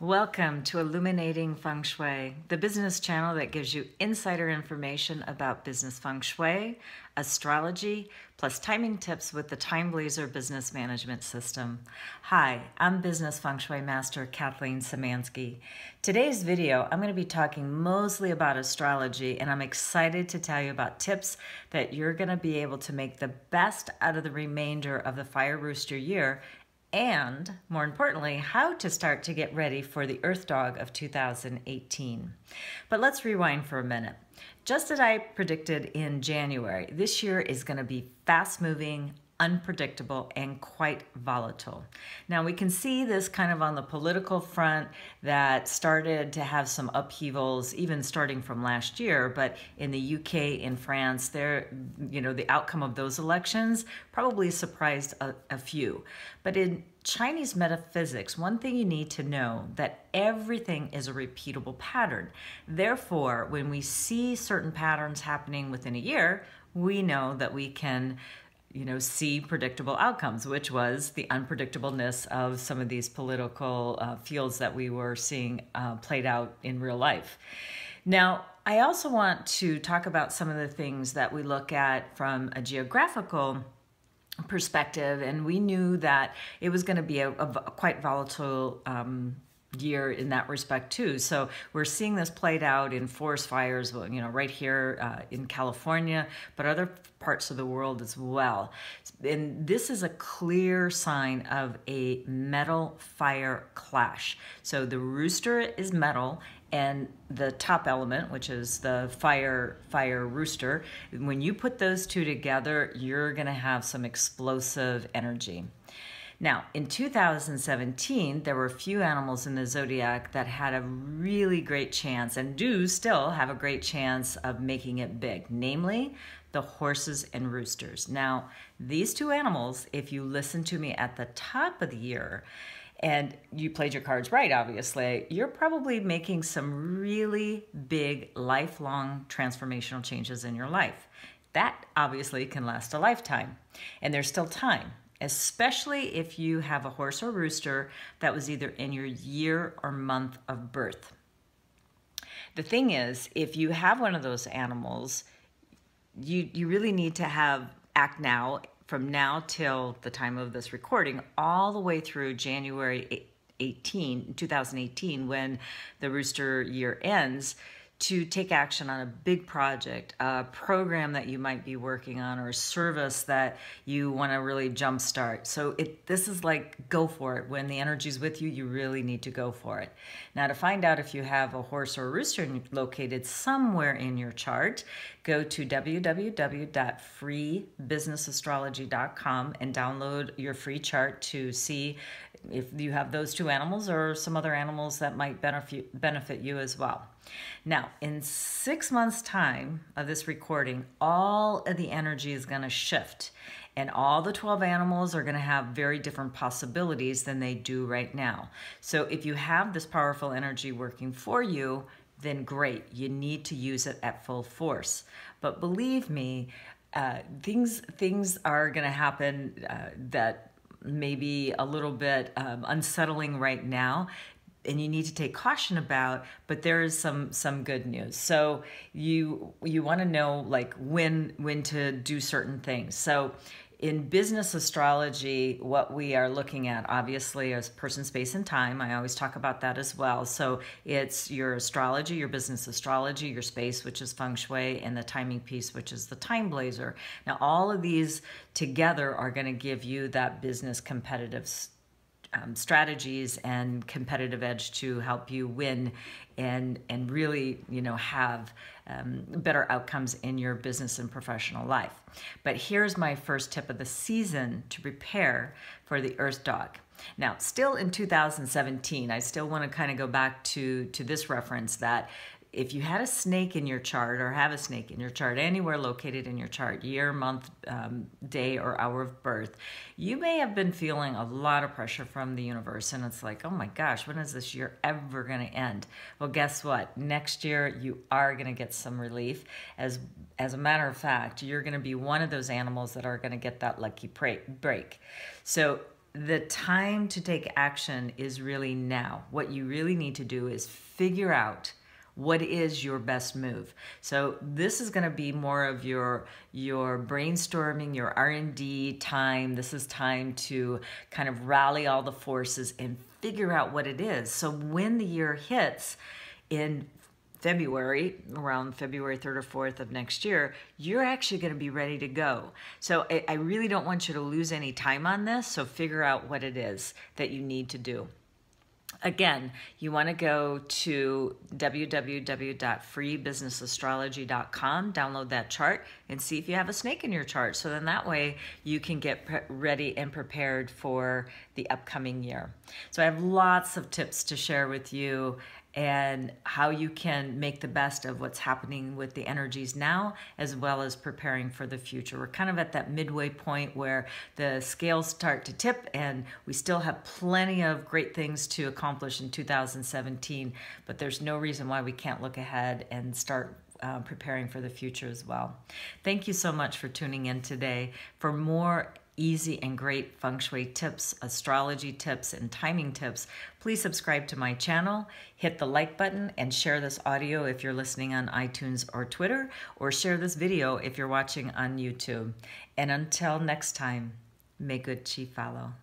Welcome to Illuminating Feng Shui, the business channel that gives you insider information about business feng shui, astrology, plus timing tips with the TimeBlazr Business Management System. Hi, I'm Business Feng Shui Master Kathleen Zemansky. Today's video, I'm going to be talking mostly about astrology, and I'm excited to tell you about tips that you're going to be able to make the best out of the remainder of the Fire Rooster Year, and more importantly, how to start to get ready for the Earth Dog of 2018. But let's rewind for a minute. Just as I predicted in January, this year is going to be fast-moving, unpredictable, and quite volatile. Now we can see this kind of on the political front that started to have some upheavals even starting from last year, but in the UK, in France, the outcome of those elections probably surprised a few. But in Chinese Metaphysics, one thing you need to know that everything is a repeatable pattern. Therefore, when we see certain patterns happening within a year, we know that we can see predictable outcomes, which was the unpredictableness of some of these political fields that we were seeing played out in real life. Now, I also want to talk about some of the things that we look at from a geographical perspective, and we knew that it was going to be a quite volatile year in that respect too. So we're seeing this played out in forest fires, right here in California, but other parts of the world as well. And this is a clear sign of a metal-fire clash. So the rooster is metal, and the top element, which is the fire rooster, when you put those two together, you're going to have some explosive energy. Now, in 2017, there were a few animals in the zodiac that had a really great chance and do still have a great chance of making it big, namely the horses and roosters. Now, these two animals, if you listen to me at the top of the year, and you played your cards right, obviously, you're probably making some really big, lifelong transformational changes in your life. That obviously can last a lifetime, and there's still time, especially if you have a horse or rooster that was either in your year or month of birth. The thing is, if you have one of those animals, you really need to act now, from now till the time of this recording, all the way through January 2018, when the rooster year ends, to take action on a big project, a program that you might be working on, or a service that you want to really jumpstart. So this is like, go for it. When the energy's with you, you really need to go for it. Now, to find out if you have a horse or a rooster located somewhere in your chart, go to www.freebusinessastrology.com and download your free chart to see if you have those two animals or some other animals that might benefit you as well. Now, in 6 months' time of this recording, all of the energy is going to shift, and all the 12 animals are going to have very different possibilities than they do right now. So if you have this powerful energy working for you, then great. You need to use it at full force. But believe me, things are going to happen that may be a little bit unsettling right now, and you need to take caution about, but there is some good news. So you want to know like when to do certain things. So in business astrology, what we are looking at obviously is person, space, and time. I always talk about that as well. So it's your astrology, your business astrology, your space, which is feng shui, and the timing piece, which is the TimeBlazr. Now, all of these together are going to give you that business competitive strategies and competitive edge to help you win and really have better outcomes in your business and professional life. But here's my first tip of the season to prepare for the Earth Dog. Now, still in 2017, I still want to kind of go back to this reference that if you had a snake in your chart, or have a snake in your chart, anywhere located in your chart, year, month, day, or hour of birth, you may have been feeling a lot of pressure from the universe, and it's like, oh my gosh, when is this year ever going to end? Well, guess what? Next year, you are going to get some relief. As a matter of fact, you're going to be one of those animals that are going to get that lucky break. So the time to take action is really now. What you really need to do is figure out what is your best move. So this is going to be more of your brainstorming, your R&D time. This is time to kind of rally all the forces and figure out what it is. So when the year hits in February, around February 3rd or 4th of next year, you're actually going to be ready to go. So I really don't want you to lose any time on this. So figure out what it is that you need to do. Again, you want to go to www.freebusinessastrology.com, download that chart, and see if you have a snake in your chart. So then that way you can get ready and prepared for the upcoming year. So I have lots of tips to share with you and how you can make the best of what's happening with the energies now, as well as preparing for the future. We're kind of at that midway point where the scales start to tip, and we still have plenty of great things to accomplish in 2017, but there's no reason why we can't look ahead and start preparing for the future as well. Thank you so much for tuning in today. For more easy and great feng shui tips, astrology tips, and timing tips, please subscribe to my channel, hit the like button, and share this audio if you're listening on iTunes or Twitter, or share this video if you're watching on YouTube. And until next time, may good chi follow.